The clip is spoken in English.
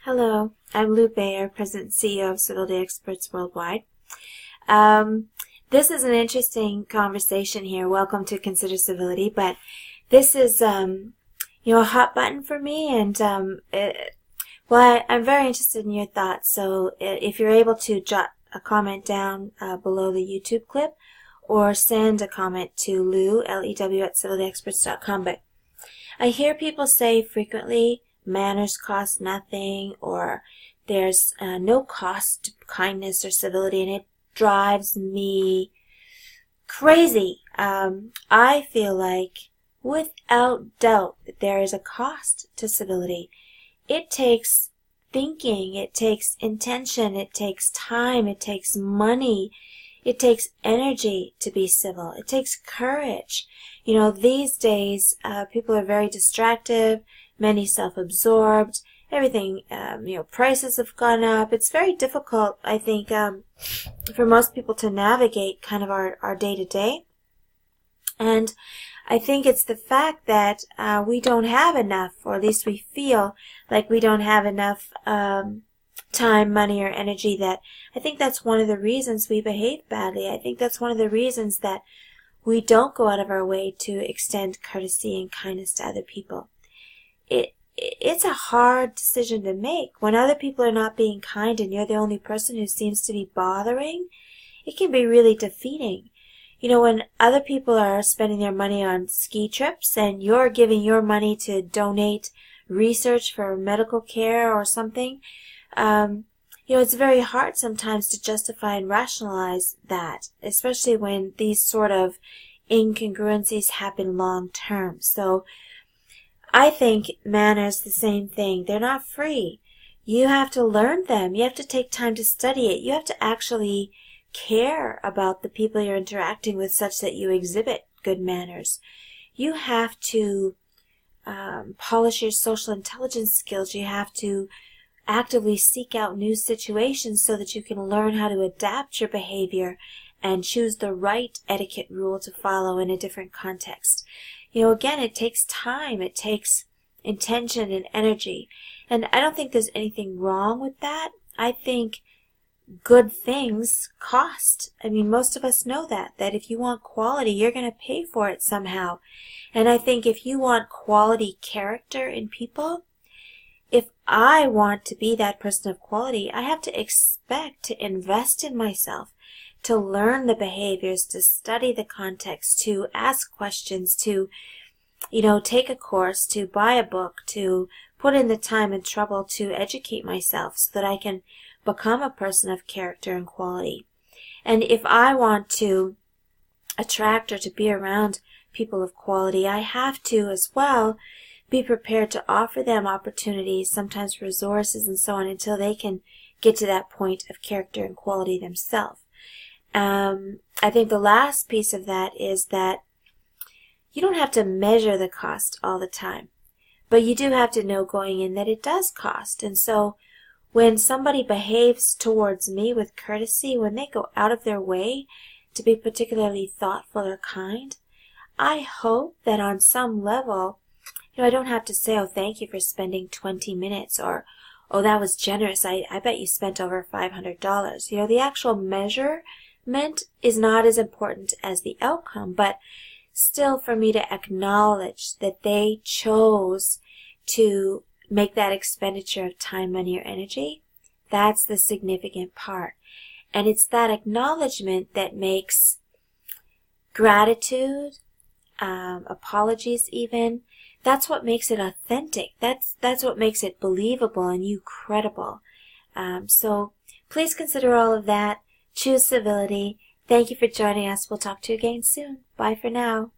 Hello, I'm Lew Bayer, President and CEO of Civility Experts Worldwide. This is an interesting conversation here. Welcome to Consider Civility, but this is, a hot button for me, and I'm very interested in your thoughts. So if you're able to jot a comment down below the YouTube clip, or send a comment to Lew, L-E-W, at civilityexperts.com. But I hear people say frequently, manners cost nothing, or there's no cost to kindness or civility, and it drives me crazy. I feel like, without doubt, that there is a cost to civility. It takes thinking, it takes intention, it takes time, it takes money, it takes energy to be civil. It takes courage. These days, people are very distracted, many self-absorbed, everything, prices have gone up. It's very difficult, I think, for most people to navigate kind of our day-to-day. And I think it's the fact that we don't have enough, or at least we feel like we don't have enough time, money, or energy. That I think that's one of the reasons we behave badly. I think that's one of the reasons that we don't go out of our way to extend courtesy and kindness to other people. It's a hard decision to make. When other people are not being kind and you're the only person who seems to be bothering, it can be really defeating. When other people are spending their money on ski trips and you're giving your money to donate research for medical care or something, it's very hard sometimes to justify and rationalize that, especially when these sort of incongruencies happen long term. So I think manners the same thing. They're not free. You have to learn them. You have to take time to study it. You have to actually care about the people you're interacting with such that you exhibit good manners. You have to polish your social intelligence skills. You have to actively seek out new situations so that you can learn how to adapt your behavior and choose the right etiquette rule to follow in a different context. Again, it takes time, it takes intention and energy. And I don't think there's anything wrong with that. I think good things cost. Most of us know that if you want quality, you're going to pay for it somehow. And I think if you want quality character in people, if I want to be that person of quality, I have to expect to invest in myself, to learn the behaviors, to study the context, to ask questions, to, take a course, to buy a book, to put in the time and trouble to educate myself so that I can become a person of character and quality. And if I want to attract or to be around people of quality, I have to as well be prepared to offer them opportunities, sometimes resources and so on, until they can get to that point of character and quality themselves. I think the last piece of that is that you don't have to measure the cost all the time, but you do have to know going in that it does cost. And so when somebody behaves towards me with courtesy, when they go out of their way to be particularly thoughtful or kind, I hope that on some level, I don't have to say, oh, thank you for spending 20 minutes, or, oh, that was generous. I bet you spent over $500. The actual measurement is not as important as the outcome, but still for me to acknowledge that they chose to make that expenditure of time, money, or energy, that's the significant part. And it's that acknowledgement that makes gratitude, apologies even, that's what makes it authentic. That's what makes it believable and you credible. So please consider all of that. Choose civility. Thank you for joining us. We'll talk to you again soon. Bye for now.